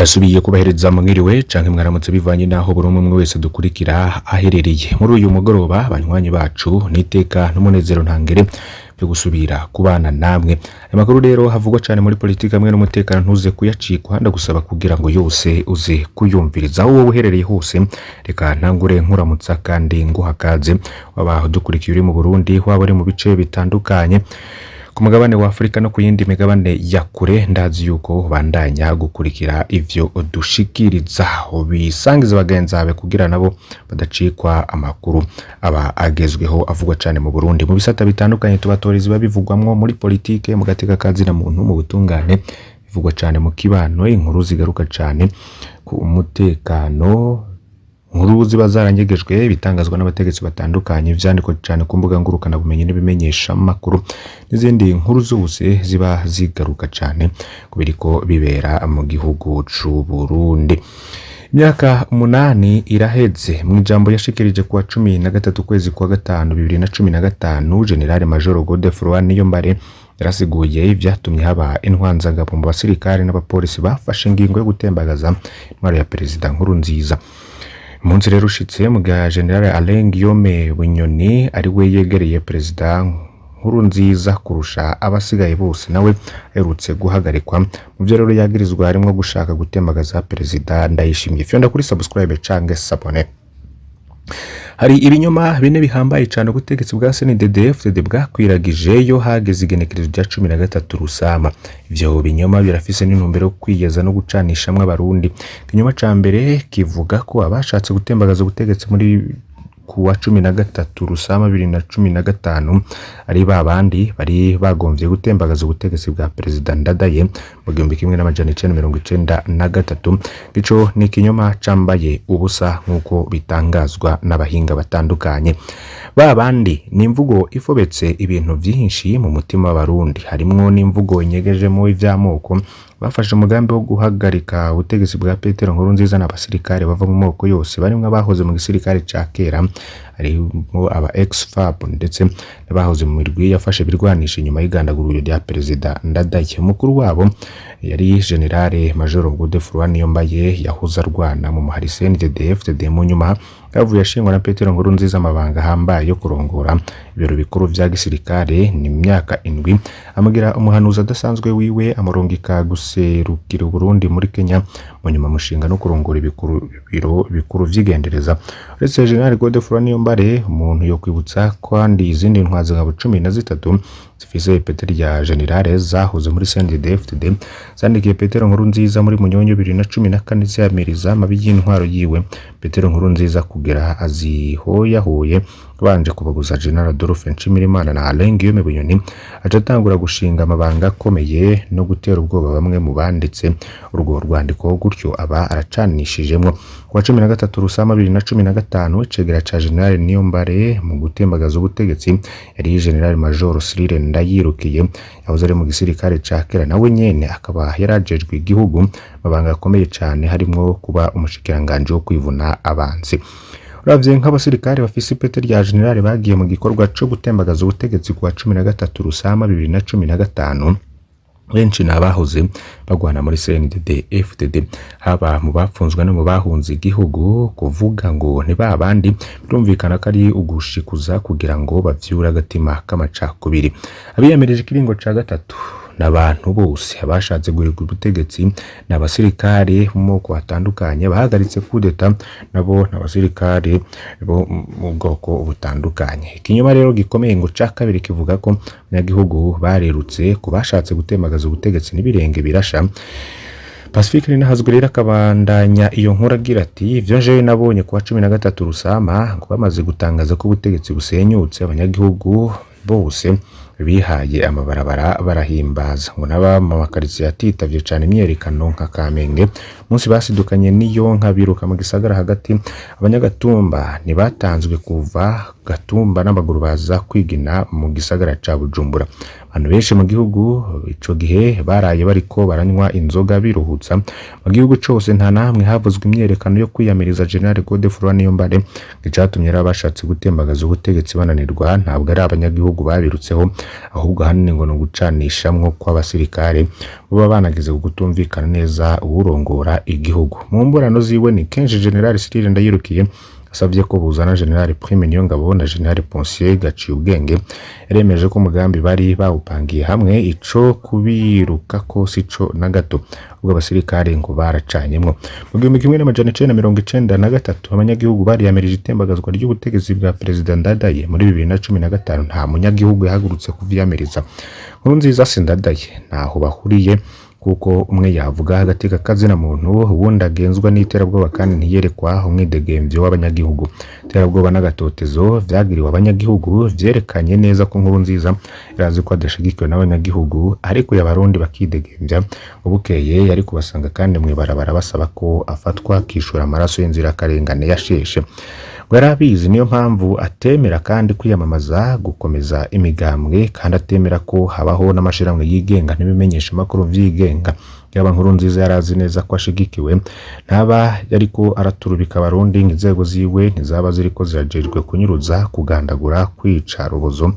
Ndasubiye kubahereza mwiriwe canke mwaramutse bivanye naho buri umwe wese dukurikira aherereye. Muri uyu mugoroba banywanyi bacu niteka n'umunezero ntangere byo gusubira kubana namwe. Amakuru rero havugwa cyane muri politika hamwe n'umutekano ntuze kuyacikwa ndagusaba kugira ngo yose uze kuyumviriza aho wowe uherereye hose. Reka ntangure nkuramutsa kandi nguhakaze wabaho dukurikiye uri mu Burundi waba uri mu bice bitandukanye ku mugabane wa Afrika no kuyindi migabane ya kure. Ndazi yuko bandanya gukurikira ivyo dushikiriza bisangiza bagenzabe kugira nabo badacikwa amakuru aba agezweho avugwa cyane mu Burundi mu bisata bitandukanye tubatorizi babivugwamwo muri politike mu gateka kazi na muntu mu butungane bivugwa cyane mu kibano inkuru zigaruka cyane ku mutekano nkuru ziba zaranyegejwe bitangazwa n'abategetsi batandukanye vyandiko cyane ku mbuga ngurukana bumenyi n'ibimenyesha makuru n'izindi nkuru zose ziba zigaruka cyane kubiriko bibera mu gihugu c'u Burundi. Imyaka 8 iraheze mu ijambo yashikirije kuwa 13 kwezi kwa gatanu 2015 General Major Godefroid Niyombare yarasiguye ivyatumye haba intwanzangabo mu basirikare n'abapolisi bafashe ingingo yo gutembagaza intwaro ya Perezida Nkurunziza. Munsi rero ushitse mu General Alain Guillaume Bunyoni ari we yegereye Perezida Nkurunziza kurusha abasigaye bose nawe aherutse guhagarikwa mu byo rero yagirizwa harimo gushaka gutembagaza Perezida Ndayishimiye. Fyonda kuri subscribe canke s'abone. Hari ibinyoma bine bihambaye cyane ubutegetsi bwa CNDD-FDD bwakwiragije yo hageze igenekerezo rya 13 Rusama. Ivyo binyoma birafise n'intumbero kwiyeza no gucanishamwe abarundi. Ikinyoma ca mbere kivuga ko abashatse gutembagaza ubutegetsi muri kuwa 13 Rusama 2015 ari babandi bari bagomvye gutembagaza ubutegetsi bwa Perezida Ndadaye mu 1993. Gico ni kinyoma cambaye ubusa nkuko bitangazwa n'abahinga batandukanye. Babandi ni imvugo ifobetse ibintu byinshi mu mutima w'abarundi, harimwo n'imvugo inyegejemo ivy'amoko. Bafashe umugambi wo guhagarika ubutegetsi bwa Petero Nkurunziza n'abasirikare bava mu moko yose barimwe abahoze mu gisirikare ca kera arimo aba ex-FAB ndetse n'abahoze mu mirwi yafashe birwanisha inyuma y'igandaguriro rya Perezida Ndadaye. Umukuru wabo yari General Major Godefroid Niyombare yahoze arwana mu muhari CNDD-FDD mu nyuma yavuye ashingwa na Petero Nkurunziza amabanga hambaye yo kurongora ibiro bikuru vya gisirikare ni myaka 7 amugira umuhanuzi adasanzwe wiwe amurongika guserukira Burundi muri Kenya mu nyuma mushinga no kurongora ibiro bikuru vy'igendereza. Uretse General Godefroid Niyombare umuntu yo kwibutsa kandi izindi ntwazi nka 13 zifise ipeti rya General zahoze muri CNDD-FDD zandikiye Petero Nkurunziza muri Munyonyo 2014 ziyamiriza amabi y'intwaro yiwe. Petero Nkurunziza kugera azihoyahoye banje kubaguza General Dolphe Nshimirimana na Alain Guillaume Bunyoni atatangura gushinga amabanga akomeye no gutera ubwoba bamwe mu banditse urwo rwandiko gutyo aba aracanishijemwo. Kuwa 13 Rusama 2015 cegera ca General Niyombare mu gutembagaza ubutegetsi yari General Major Cyril Ndayirukiye yahoze ari mu gisirikare ca kera nawe nyene akaba yarajejwe igihugu mabanga akomeye cyane harimo kuba umushikiranganje wo kwivuna abanzi. Uravye nk'abasirikare bafise ipeti rya General bagiye mu gikorwa cyo gutembagaza ubutegetsi kuwa 13 Rusama 2015 benshi nabahoze bagwana muri CNDD-FDD haba mu bafunzwe no mu bahunze igihugu. Kuvuga ngo ni babandi birumvikana ko ari ugushikuza kugira ngo bavyura agatima k'amacakubiri. Abiyamirije kiringo ca gatatu n'abantu bose abashatse guhirika ubutegetsi n'abasirikare mu moko atandukanye bahagaritse kudeta nabo n'abasirikare bo mu bwoko butandukanye. Ikinyoma rero gikomeye ngo ca kabiri kivuga ko abanyagihugu barerutse kubashatse gutembagaza ubutegetsi n'ibirenge birasha. Pacifique Ninahazwe rero akabandanya iyo nkuru agira ati ivyo jewe nabonye kuwa 13 Rusama ngo bamaze gutangaza ko ubutegetsi busenyutse abanyagihugu bose bihaye amabarabara barahimbaza ngo naba mu makaritsiye atitavye cyane imyerekano nka Kamenge munsi basidukanye niyo nka biruka mu gisagara hagati. Abanyagatumba nibatanzwe kuva Gatumba n'amaguru baza kwigina mu gisagara ca Bujumbura. Abantu benshi mu gihugu ico gihe baraye bariko baranywa inzoga biruhutsa. Mu gihugu cose nta namwe havuzwe imyerekano yo kwiyamiriza General Godefroid Niyombare gicatumye abashatse gutembagaza ubutegetsi bananirwa. Ntabwo ari abanyagihugu babirutseho ahubwo hanini ngo no gucanishamwo kw'abasirikare baba banagize kutumvikana neza urongora igihugu. Mu mburano ziwe ni kenshi General Cyril Ndayirukiye asavye ko buzana General Prime Niyongabo na General Ponsier gaciye ubwenge yaremeje ko umugambi bari bawupangiye hamwe ico kubiruka ko sico na gato ubwo abasirikare ngo baracanyemwo. Mu 1993 abanyagihugu bari yamirije itembagazwa ry'ubutegetsi bwa President Ndadaye muri 2015 nta munyagihugu yahagurutse kuvyamiriza. Nkurunziza Sindadaye ntaho bahuriye kuko umwe yavuga agateka kazina muntu ubundi agenzwa n'iterabwoba kandi ntiyerekwa umwidegemvyo w'abanyagihugu. Iterabwoba n'agatotezo vyagiriwe abanyagihugu vyerekanye neza ko Nkurunziza irazi ko adashigikiwe n'abanyagihugu ariko y'abarundi bakidegemvya. Ubukeye yari kubasanga kandi mwibarabara basaba ko afatwa kishura amaraso y'inzira karengane yasheshe. Warabizi niyo mpamvu atemera kandi kwiyamamaza gukomeza imigambwe kandi atemera ko habaho n'amashiramwe yigenga n'ibimenyesha makuru vyigenga. Yaba Nkurunziza yarazi neza ko ashigikiwe ntaba yariko araturubika abarundi inzego ziwe ntizaba ziriko zirajejwe kunyuruza kugandagura kwica rubozo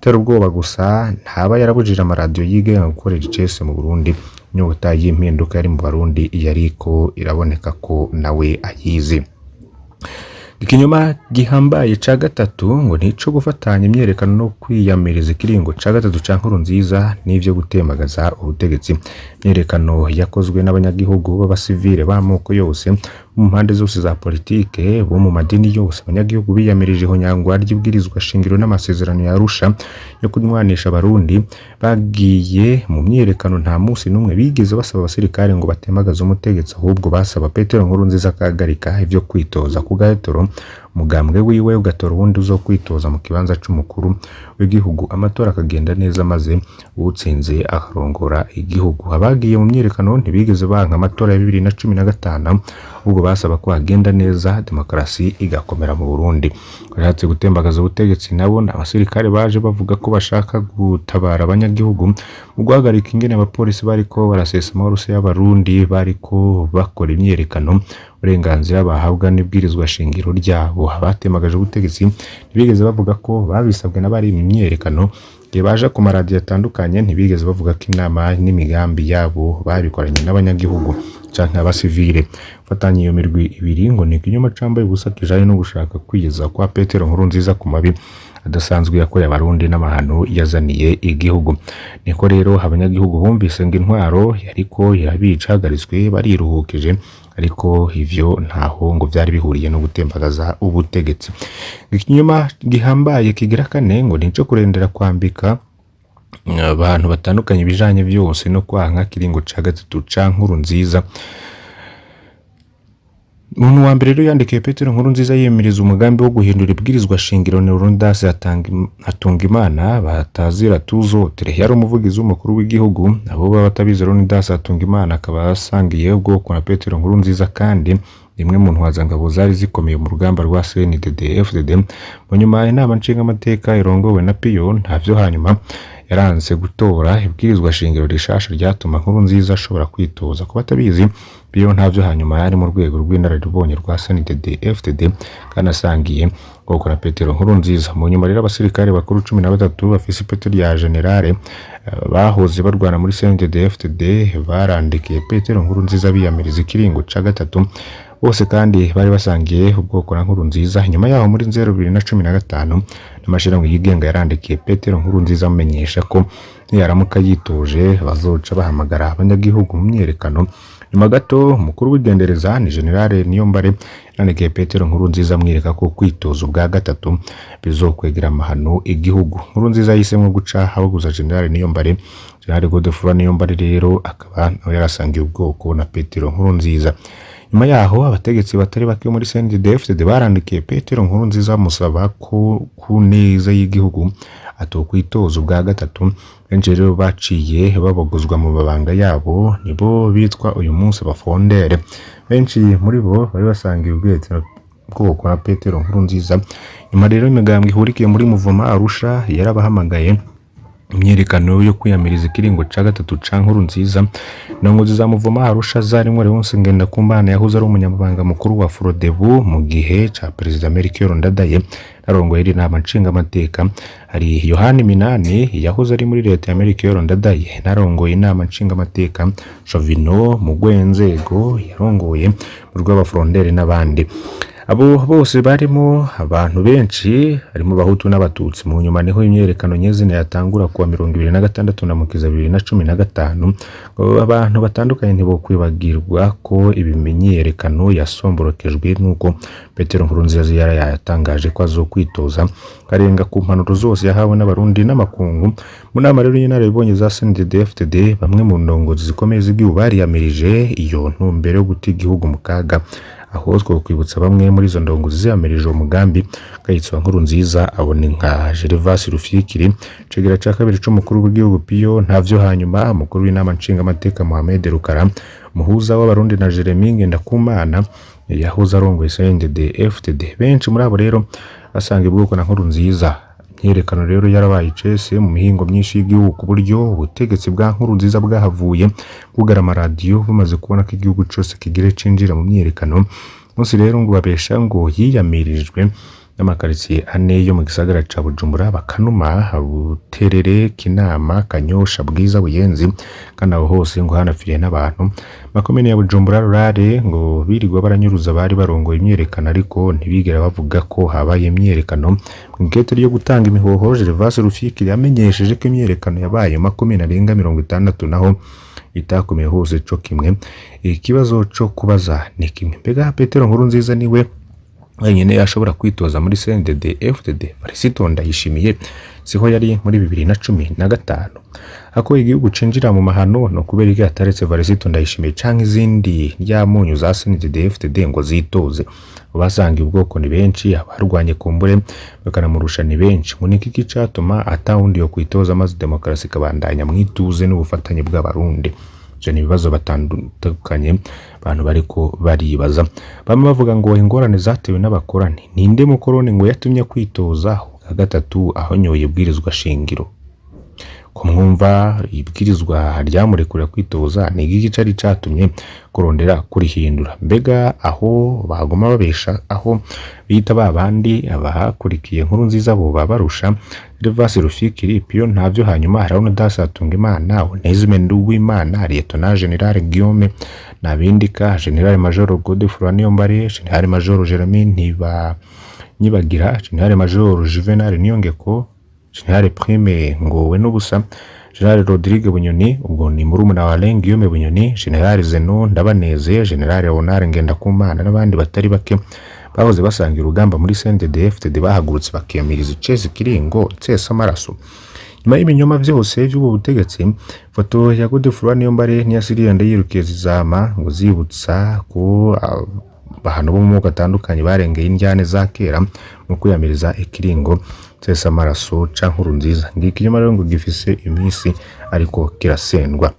tera ubwoba gusa ntaba yarabujije amaradiyo yigenga gukorera icese mu Burundi. Inyota y'impinduka yari mu Barundi yariko iraboneka ko nawe ayizi. Ikinyoma gihambaye ca gatatu ngo nico gufatanya imyerekano no kwiyamiriza ikiringo ca gatatu ca Nkurunziza n'ivyo gutemagaza ubutegetsi. Imyerekano yakozwe n'abanyagihugu b'abasivile b'amoko yose mu mpande zose za politike bo mu madini yose. Abanyagihugu biyamirije ihonyangwa ry'ibwirizwa shingiro n'amasezerano ya Arusha yo kunwanisha abarundi. Bagiye mu myerekano nta musi numwe bigeze basaba abasirikare ngo batemagaze umutegetsi, ahubwo basaba Petero Nkurunziza kagarika ivyo kwitoza ku gahetoro umugambwe wiwe ugatora ubundi uzo kwitoza mu kibanza c'umukuru w'igihugu amatora akagenda neza maze utsinze akarongora igihugu. Abagiye mu myerekano ntibigeze banka amatora ya 2015 ubwo basaba ko agenda neza demokarasi igakomera mu Burundi. Kwatse gutembagaza ubutegetsi nabo abasirikare baje bavuga ko bashaka gutabara abanyagihugu mu guhagarika ingene abapolisi bariko barasesa amahorose y'abarundi bariko bakora imyerekano uburenganzira bahabwa n'ibwirizwa shingiro ryabo. Abatemagaje ubutegetsi ntibigeze bavuga ko babisabwe n'abari imyerekano baje ku maradiyo atandukanye. Ntibigeze bavuga ko inama n'imigambi yabo babikoranye n'abanyagihugu canke abasivile. Fatanye iyo mirwi ibiri ngo ni ikinyoma cambaye ubusa kijaye no gushaka kwiyeza kwa Petero Nkurunziza ku mabi adasanzwe yakoye abarundi n'amahano yazaniye igihugu. Niko rero abanyagihugu bumvise ngo intwaro yariko irabicagarizwe bariruhukije, ariko ivyo ntaho ngo vyari bihuriye no gutembagaza ubutegetsi. Ikinyoma gihambaye kigira kane ngo nico kurendera kwambika abantu batandukanye bijanye byose no kwanka kiringo ca gatatu ca Nkurunziza. Umuntu wa mbere rero yandikiye Petero Nkurunziza yemiriza umugambi wo guhindura ibwirizwa shingiro ne Burundasi atunga imana batazira tuzotere. Yari umuvugizi w'umukuru w'igihugu abo batabize Burundasi atunga imana akaba asangiye ubwoko na Petero Nkurunziza kandi rimwe mu ntwazangabo zari zikomeye mu rugamba rwa CNDD-FDD. Mu nyuma inama nshinga amateka irongowe na Piyo ntavyo hanyuma yaranze gutora ibwirizwa shingiro rishasha ryatuma Nkurunziza ashobora kwitoza. Kuba tabizi Piyo ntavyo hanyuma yari mu rwego rw'inararibonye rwa CNDD-FDD kandi asangiye ubwoko na Petero Nkurunziza. Mu nyuma rero abasirikare bakuru 13 bafise ipeti rya generale bahoze barwana muri CNDD-FDD barandikiye Petero Nkurunziza biyamiriza ikiringo ca gatatu bose kandi bari basangiye ubwoko na Nkurunziza. Nyuma yaho muri 2015 n'amashiramwe yigenga yarandikiye Petero Nkurunziza amenyesha ko niyaramuka yitoje bazoca bahamagara abanyagihugu mu myerekano. Nyuma gato umukuru w'igendereza ni General Niyombare yandikiye Petero Nkurunziza amwereka ko kwitoza ubwa gatatu bizokwegera amahano igihugu. Nkurunziza yisemwe guca habuguza General Niyombare. General Godefroid Niyombare rero akaba yarasangiye ubwoko na Petero Nkurunziza. Nyuma yaho abategetsi batari bake muri CNDD-FDD barandikiye Petero Nkurunziza musaba ko ku neza y'igihugu atokwitoza ubwa gatatu. Benshi rero baciye babogozwa mu babanga yabo nibo bitwa uyu munsi abafondere. Benshi muri bo bari basangiye ubwoko na Petero Nkurunziza. Nyuma rero imigambwe ihurikiye muri muvuma Arusha yarabahamagaye imyerekano yo kwiyamiriza ikiringo ca gatatu ca Nkurunziza ndongo zizamuvuma Arusha zarimwe Leonce Ngendakumana yahoze ari umunyamabanga mukuru wa Frodebu mu gihe ca Perezida Melchior Ndadaye narongoye inama nshingamateka. Hari Yohani Minani yahoze ari muri leta ya Melchior Ndadaye narongoye inama nshingamateka. Jovino Mugwenzego yarongoye mu rw'abafrondere n'abandi. Abo bose barimo abantu benshi harimo Bahutu n'Abatutsi. Mu nyuma niho imyerekano nyezina yatangura kuwa 2026 na mukiza 2015. Abantu batandukanye ntibo kwibagirwa ko ibimenyerekano yasomborokejwe nuko Petero Nkurunziza yara yatangaje ko azokwitoza karenga ku mpanuro zose yahawe n'abarundi n'amakungu. Mu nama rero y'intara ibonye za CNDD-FDD bamwe mu ndongozi zikomeye z'igihugu bariyamirije iyo ntumbero yo guta igihugu mu kaga. Aho kwibutsa bamwe muri izo ndongozi ziyamirije umugambi kayitwa Nkurunziza abone nka Gervas Rufikiri cegera ca kabiri c'umukuru w'igihugu Pio ntavyo. Hanyuma umukuru w'inama nshingamateka Mohamed Rukara muhuza w'abarundi na Jeremy Ngendakumana yahoze arongoye CNDD-FDD. Benshi muri abo rero basanga ibwoko na Nkurunziza. Imyerekano rero yarabaye icese mu mihingo myinshi y'igihugu ku buryo ubutegetsi bwa Nkurunziza bwahavuye kugarama radio bumaze kubona ko igihugu cyose kigire cinjira mu myerekano. Munsi rero ngo babesha ngo yiyamirijwe n'amakaritsiye ane yo mu gisagara ca Bujumbura Bakanuma, Buterere, Kinama, Kanyosha, Bwiza, Buyenzi kandi aho hose ngo hanafiriye n'abantu. Makomine ya Bujumbura Rurare ngo birirwa baranyuruza bari barongoye imyerekano ariko ntibigera bavuga ko habaye imyerekano. Mw'ikete ryo gutanga imihoho Gervas Rufikiri yamenyesheje ko imyerekano yabaye makomine arenga 60 naho itakomeye hose co kimwe. Ikibazo co kubaza ni kimwe, mbega Petero Nkurunziza niwe wenyine yashobora kwitoza muri CNDD-FDD? Varisito Ndayishimiye siho yari muri 2015. Ako igihugu cinjira mu mahano no kubera iki ataretse Varisito Ndayishimiye canke izindi ryamunyu za CNDD-FDD ngo zitoze. Basanga ubwoko ni benshi, abarwanye kumbure bakanamurusha ni benshi. Ngo niki kicatuma atawundi yo kwitoza maze demokarasi kabandanya mwituze n'ubufatanye bw'abarundi. Je ni bibazo batandukanye abantu bariko baribaza. Bamwe bavuga ngo ingorane zatewe n'abakorani. Ninde mukoroni ngo yatumye kwitoza gatatu aho nyoye bwirizwa shingiro? Kumwumva ibwirizwa ryamurekura kwitoza ni igiki cari catumye kurondera kurihindura? Mbega aho bagoma babesha aho bita babandi abahakurikiye Nkurunziza bo babarusha Gervas Rufikiri Pio ntavyo. Hanyuma haraho Dasatunga Imana, Onezime Nduwimana, Lieutenant General Guillaume Nabindika, General Major Godefroid Niyombare, General Major Jeremy Ntibanyibagira, General Major Juvenal Niyongeko, General Prime Ngowe n'ubusa, General Rodrigue Bunyoni ubwo ni murumuna wa Alain Guillaume Bunyoni, General Zeno Ndabaneze, General Leonard Ngendakumana n'abandi batari bake bahoze basangira urugamba muri CNDD-FDD bahagurutse bakiyamiriza icese kiringo tsesa amaraso. Nyuma y'ibinyoma vyose by'ubu butegetsi, foto ya Godefroid Niyombare niyasiriye ndayirukiye zizama ngo zibutsa ko bahano bo mu gatandukanye barengeye indyane za kera mu kwiyamiriza ikiringo tsesa amaraso ca Nkurunziza. Ngiki nyuma rero ngo gifise imisi ariko kirasendwa.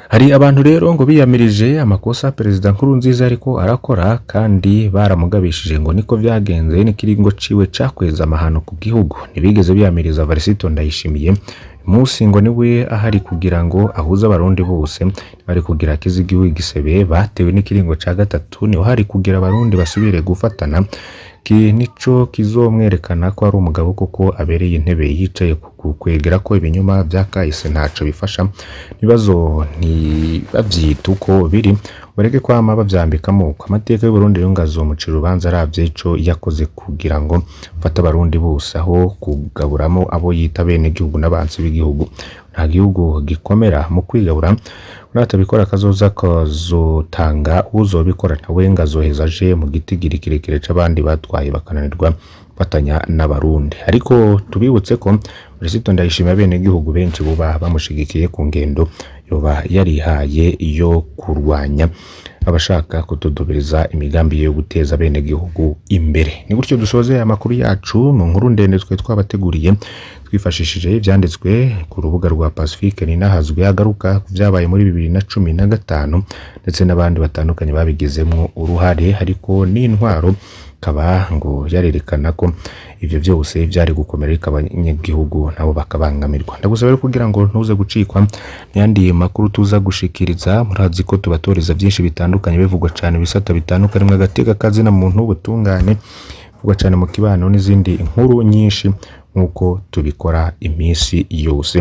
Hari abantu rero ngo biyamirije amakosa Perezida Nkurunziza ariko arakora kandi baramugabishije ngo niko vyagenze n'ikiringo ciwe cakweza amahano ku gihugu. Ntibigeze biyamiriza Varisito Ndayishimiye musi ngo niwe ahari kugira ngo ahuza abarundi bose, bari kugira kizigiwe igisebe batewe n'ikiringo ca gatatu, niho hari kugira abarundi basubire gufatana. Nico kizomwerekana ko ari umugabo koko abereye intebe yicaye kwegera ko ibinyuma byakahise ntaco bifasha. Nibazo ntibavyita uko biri, bareke kwama bavyambikamo. Amateka y'u Burundi rero ngazomucira urubanza aravye ico yakoze kugira ngo mfata abarundi bose aho kugaburamo abo yita bene gihugu n'abansi b'igihugu. Nta gihugu gikomera mu kwigabura, natabikora kazoza kazotanga uzobikora nawe ngazoheza aje mu gitigiri kirekire c'abandi batwaye bakananirwa batanya n'abarundi. Ariko tubibutse ko Varisito Ndayishimiye bene gihugu benshi buba bamushigikiye ku ngendo yoba yarihaye yo kurwanya abashaka kutudubiriza imigambi yo guteza bene gihugu imbere. Ni gutyo dusoze amakuru yacu mu nkuru ndende twe twabateguriye twifashishije ivyanditswe ku rubuga rwa Pacifique ninahazwe agaruka kuvyabaye muri 2015 ndetse n'abandi batandukanye babigezemwo uruhare, hariko n'intwaro akaba ngo yarerekana ko ivyo byose byari gukomera abanyagihugu nabo bakabangamirwa. Ndagusaba rero kugira ngo ntuze gucikwa n'yandi makuru tuza gushikiriza. Murazi ko tubatoreza byinshi bitandukanye bivugwa cyane bisata bitandukanye mu gateka kazi na muntu ubutungane, bivugwa cyane mu kibano n'izindi nkuru nyinshi nkuko tubikora iminsi yose.